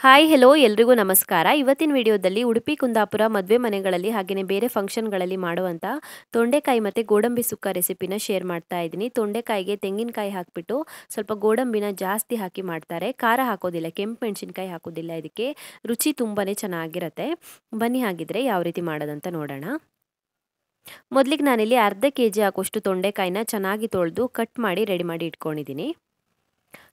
Hi hello ಎಲ್ರಿಗೂ ನಮಸ್ಕಾರ. ಇವತ್ತಿನ ವಿಡಿಯೋದಲ್ಲಿ ಉಡುಪಿ ಕುಂದಾಪುರ ಮದುವೆ ಮನೆಗಳಲ್ಲಿ ಹಾಗೆಯೇ ಬೇರೆ ಫಂಕ್ಷನ್ಗಳಲ್ಲಿ ಮಾಡುವಂಥ ತೊಂಡೆಕಾಯಿ ಮತ್ತು ಗೋಡಂಬಿ ಸುಕ್ಕ ರೆಸಿಪಿನ ಶೇರ್ ಮಾಡ್ತಾ ಇದ್ದೀನಿ. ತೊಂಡೆಕಾಯಿಗೆ ತೆಂಗಿನಕಾಯಿ ಹಾಕಿಬಿಟ್ಟು ಸ್ವಲ್ಪ ಗೋಡಂಬಿನ ಜಾಸ್ತಿ ಹಾಕಿ ಮಾಡ್ತಾರೆ. ಖಾರ ಹಾಕೋದಿಲ್ಲ, ಕೆಂಪು ಮೆಣಸಿನಕಾಯಿ ಹಾಕೋದಿಲ್ಲ. ಇದಕ್ಕೆ ರುಚಿ ತುಂಬಾ ಚೆನ್ನಾಗಿರುತ್ತೆ. ಬನ್ನಿ ಹಾಗಿದ್ರೆ ಯಾವ ರೀತಿ ಮಾಡೋದಂತ ನೋಡೋಣ. ಮೊದಲಿಗೆ ನಾನಿಲ್ಲಿ ಅರ್ಧ ಕೆಜಿ ಆಗೋಷ್ಟು ತೊಂಡೆಕಾಯಿನ ಚೆನ್ನಾಗಿ ತೊಳೆದು ಕಟ್ ಮಾಡಿ ರೆಡಿ ಮಾಡಿ ಇಟ್ಕೊಂಡಿದ್ದೀನಿ.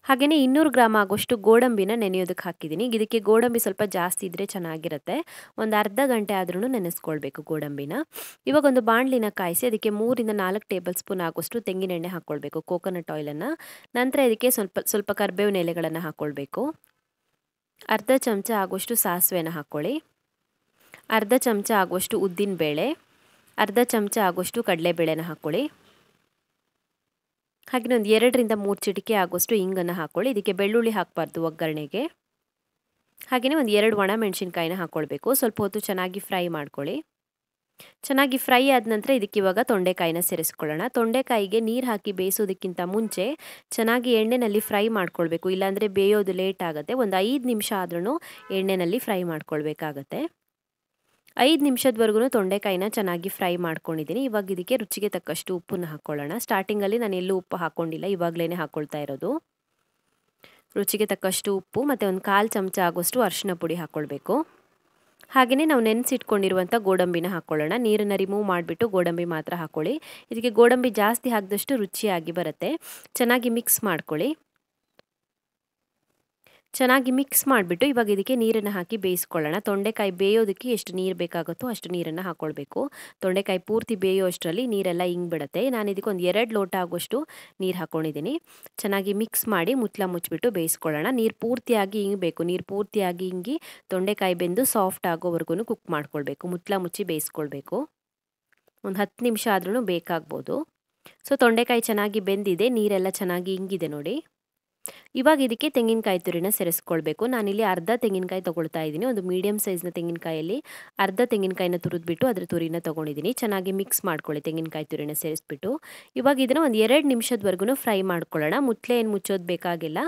ಹಾಗೆಯೇ 200 ಗ್ರಾಮ್ ಆಗೋಷ್ಟು ಗೋಡಂಬಿನ ನೆನೆಯೋದಕ್ಕೆ ಹಾಕಿದ್ದೀನಿ. ಇದಕ್ಕೆ ಗೋಡಂಬಿ ಸ್ವಲ್ಪ ಜಾಸ್ತಿ ಇದ್ದರೆ ಚೆನ್ನಾಗಿರುತ್ತೆ. ಒಂದು ಅರ್ಧ ಗಂಟೆ ಆದ್ರೂ ನೆನೆಸ್ಕೊಳ್ಬೇಕು ಗೋಡಂಬಿನ. ಇವಾಗ ಒಂದು ಬಾಣಲಿನ ಕಾಯಿಸಿ ಅದಕ್ಕೆ 3 ರಿಂದ 4 ಟೇಬಲ್ ಸ್ಪೂನ್ ಆಗೋಷ್ಟು ತೆಂಗಿನ ಎಣ್ಣೆ ಹಾಕ್ಕೊಳ್ಬೇಕು, ಕೋಕೋನಟ್ ಆಯಿಲನ್ನು. ನಂತರ ಇದಕ್ಕೆ ಸ್ವಲ್ಪ ಕರಿಬೇವಿನ ಎಲೆಗಳನ್ನು ಹಾಕ್ಕೊಳ್ಬೇಕು. ಅರ್ಧ ಚಮಚ ಆಗೋಷ್ಟು ಸಾಸಿವೆನ ಹಾಕ್ಕೊಳ್ಳಿ. ಅರ್ಧ ಚಮಚ ಆಗೋಷ್ಟು ಉದ್ದಿನ ಬೇಳೆ, ಅರ್ಧ ಚಮಚ ಆಗೋಷ್ಟು ಕಡಲೆಬೇಳೆನ ಹಾಕ್ಕೊಳ್ಳಿ. ಹಾಗೆ ಒಂದು 2 ರಿಂದ 3 ಚಿಟಿಕೆ ಆಗೋಷ್ಟು ಇಂಗನ್ನು ಹಾಕ್ಕೊಳ್ಳಿ. ಇದಕ್ಕೆ ಬೆಳ್ಳುಳ್ಳಿ ಹಾಕಬಾರ್ದು ಒಗ್ಗರಣೆಗೆ. ಹಾಗೆಯೇ ಒಂದು 2 ಒಣ ಮೆಣಸಿನಕಾಯಿನ ಹಾಕ್ಕೊಳ್ಬೇಕು. ಸ್ವಲ್ಪ ಹೊತ್ತು ಚೆನ್ನಾಗಿ ಫ್ರೈ ಮಾಡ್ಕೊಳ್ಳಿ. ಚೆನ್ನಾಗಿ ಫ್ರೈ ಆದ ನಂತರ ಇದಕ್ಕೆ ಇವಾಗ ತೊಂಡೆಕಾಯಿನ ಸೇರಿಸ್ಕೊಳ್ಳೋಣ. ತೊಂಡೆಕಾಯಿಗೆ ನೀರು ಹಾಕಿ ಬೇಯಿಸೋದಕ್ಕಿಂತ ಮುಂಚೆ ಚೆನ್ನಾಗಿ ಎಣ್ಣೆಯಲ್ಲಿ ಫ್ರೈ ಮಾಡ್ಕೊಳ್ಬೇಕು, ಇಲ್ಲಾಂದರೆ ಬೇಯೋದು ಲೇಟ್ ಆಗುತ್ತೆ. ಒಂದು 5 ನಿಮಿಷ ಆದ್ರೂ ಎಣ್ಣೆಯಲ್ಲಿ ಫ್ರೈ ಮಾಡ್ಕೊಳ್ಬೇಕಾಗತ್ತೆ. 5 ನಿಮಿಷದವರೆಗೂ ತೊಂಡೆಕಾಯಿನ ಚೆನ್ನಾಗಿ ಫ್ರೈ ಮಾಡ್ಕೊಂಡಿದ್ದೀನಿ. ಇವಾಗ ಇದಕ್ಕೆ ರುಚಿಗೆ ತಕ್ಕಷ್ಟು ಉಪ್ಪನ್ನು ಹಾಕ್ಕೊಳ್ಳೋಣ. ಸ್ಟಾರ್ಟಿಂಗಲ್ಲಿ ನಾನು ಎಲ್ಲೂ ಉಪ್ಪು ಹಾಕ್ಕೊಂಡಿಲ್ಲ, ಇವಾಗಲೇ ಹಾಕ್ಕೊಳ್ತಾ ಇರೋದು. ರುಚಿಗೆ ತಕ್ಕಷ್ಟು ಉಪ್ಪು ಮತ್ತು ಒಂದು 1/4 ಚಮಚ ಆಗೋಷ್ಟು ಅರಿಶಿನ ಪುಡಿ ಹಾಕ್ಕೊಳ್ಬೇಕು. ಹಾಗೆಯೇ ನಾವು ನೆನೆಸಿಟ್ಕೊಂಡಿರುವಂಥ ಗೋಡಂಬಿನ ಹಾಕ್ಕೊಳ್ಳೋಣ. ನೀರನ್ನು ರಿಮೂವ್ ಮಾಡಿಬಿಟ್ಟು ಗೋಡಂಬಿ ಮಾತ್ರ ಹಾಕ್ಕೊಳ್ಳಿ. ಇದಕ್ಕೆ ಗೋಡಂಬಿ ಜಾಸ್ತಿ ಹಾಕಿದಷ್ಟು ರುಚಿಯಾಗಿ ಬರುತ್ತೆ. ಚೆನ್ನಾಗಿ ಮಿಕ್ಸ್ ಮಾಡ್ಕೊಳ್ಳಿ. ಚೆನ್ನಾಗಿ ಮಿಕ್ಸ್ ಮಾಡಿಬಿಟ್ಟು ಇವಾಗ ಇದಕ್ಕೆ ನೀರನ್ನು ಹಾಕಿ ಬೇಯಿಸ್ಕೊಳ್ಳೋಣ. ತೊಂಡೆಕಾಯಿ ಬೇಯೋದಕ್ಕೆ ಎಷ್ಟು ನೀರು ಬೇಕಾಗುತ್ತೋ ಅಷ್ಟು ನೀರನ್ನು ಹಾಕ್ಕೊಳ್ಬೇಕು. ತೊಂಡೆಕಾಯಿ ಪೂರ್ತಿ ಬೇಯೋ ಅಷ್ಟರಲ್ಲಿ ನೀರೆಲ್ಲ ಹಿಂಗಿಬಿಡುತ್ತೆ. ನಾನು ಇದಕ್ಕೆ ಒಂದು 2 ಲೋಟ ಆಗೋಷ್ಟು ನೀರು ಹಾಕ್ಕೊಂಡಿದ್ದೀನಿ. ಚೆನ್ನಾಗಿ ಮಿಕ್ಸ್ ಮಾಡಿ ಮುಚ್ಚಳ ಮುಚ್ಚಿಬಿಟ್ಟು ಬೇಯಿಸ್ಕೊಳ್ಳೋಣ. ನೀರು ಪೂರ್ತಿಯಾಗಿ ಹಿಂಗಬೇಕು. ನೀರು ಪೂರ್ತಿಯಾಗಿ ಹಿಂಗಿ ತೊಂಡೆಕಾಯಿ ಬೆಂದು ಸಾಫ್ಟ್ ಆಗೋವರೆಗೂ ಕುಕ್ ಮಾಡ್ಕೊಳ್ಬೇಕು. ಮುಚ್ಚಳ ಮುಚ್ಚಿ ಬೇಯಿಸ್ಕೊಳ್ಬೇಕು. ಒಂದು 10 ನಿಮಿಷ ಆದ್ರೂ ಬೇಕಾಗ್ಬೋದು. ಸೊ ತೊಂಡೆಕಾಯಿ ಚೆನ್ನಾಗಿ ಬೆಂದಿದೆ, ನೀರೆಲ್ಲ ಚೆನ್ನಾಗಿ ಹಿಂಗಿದೆ ನೋಡಿ. ಇವಾಗ ಇದಕ್ಕೆ ತೆಂಗಿನಕಾಯಿ ತುರಿನ ಸೇರಿಸ್ಕೊಳ್ಬೇಕು. ನಾನಿಲ್ಲಿ ಅರ್ಧ ತೆಂಗಿನಕಾಯಿ ತೊಗೊಳ್ತಾ ಇದ್ದೀನಿ. ಒಂದು ಮೀಡಿಯಮ್ ಸೈಜ್ನ ತೆಂಗಿನಕಾಯಲ್ಲಿ ಅರ್ಧ ತೆಂಗಿನಕಾಯಿನ ತುರಿದ್ಬಿಟ್ಟು ಅದರ ತುರಿನ ತೊಗೊಂಡಿದ್ದೀನಿ. ಚೆನ್ನಾಗಿ ಮಿಕ್ಸ್ ಮಾಡ್ಕೊಳ್ಳಿ ತೆಂಗಿನಕಾಯಿ ತುರಿನ ಸೇರಿಸ್ಬಿಟ್ಟು. ಇವಾಗ ಇದನ್ನು ಒಂದು 2 ನಿಮಿಷದವರೆಗೂ ಫ್ರೈ ಮಾಡ್ಕೊಳ್ಳೋಣ. ಮುಚ್ಚಳ ಏನು ಮುಚ್ಚೋದು ಬೇಕಾಗಿಲ್ಲ.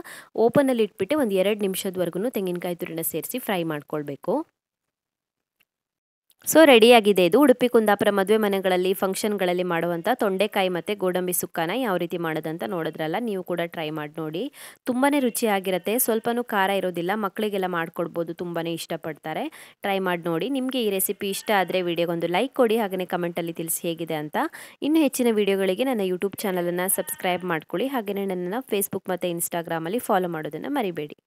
ಓಪನಲ್ಲಿ ಇಟ್ಬಿಟ್ಟು ಒಂದು 2 ನಿಮಿಷದವರೆಗೂ ತೆಂಗಿನಕಾಯಿ ತುರಿನ ಸೇರಿಸಿ ಫ್ರೈ ಮಾಡ್ಕೊಳ್ಬೇಕು. ಸೊ ರೆಡಿಯಾಗಿದೆ ಇದು. ಉಡುಪಿ ಕುಂದಾಪುರ ಮದುವೆ ಮನೆಗಳಲ್ಲಿ ಫಂಕ್ಷನ್ಗಳಲ್ಲಿ ಮಾಡುವಂಥ ತೊಂಡೆಕಾಯಿ ಮತ್ತು ಗೋಡಂಬಿ ಸುಕ್ಕನ ಯಾವ ರೀತಿ ಮಾಡೋದಂತ ನೋಡಿದ್ರಲ್ಲ. ನೀವು ಕೂಡ ಟ್ರೈ ಮಾಡಿ ನೋಡಿ. ತುಂಬಾ ರುಚಿಯಾಗಿರುತ್ತೆ. ಸ್ವಲ್ಪನೂ ಖಾರ ಇರೋದಿಲ್ಲ. ಮಕ್ಕಳಿಗೆಲ್ಲ ಮಾಡಿಕೊಡ್ಬೋದು, ತುಂಬಾ ಇಷ್ಟಪಡ್ತಾರೆ. ಟ್ರೈ ಮಾಡಿ ನೋಡಿ. ನಿಮಗೆ ಈ ರೆಸಿಪಿ ಇಷ್ಟ ಆದರೆ ವಿಡಿಯೋಗೊಂದು ಲೈಕ್ ಕೊಡಿ. ಹಾಗೆಯೇ ಕಮೆಂಟಲ್ಲಿ ತಿಳಿಸಿ ಹೇಗಿದೆ ಅಂತ. ಇನ್ನೂ ಹೆಚ್ಚಿನ ವಿಡಿಯೋಗಳಿಗೆ ನನ್ನ ಯೂಟ್ಯೂಬ್ ಚಾನಲನ್ನು ಸಬ್ಸ್ಕ್ರೈಬ್ ಮಾಡ್ಕೊಳ್ಳಿ. ಹಾಗೆಯೇ ನನ್ನನ್ನು ಫೇಸ್ಬುಕ್ ಮತ್ತು ಇನ್ಸ್ಟಾಗ್ರಾಮಲ್ಲಿ ಫಾಲೋ ಮಾಡೋದನ್ನು ಮರಿಬೇಡಿ.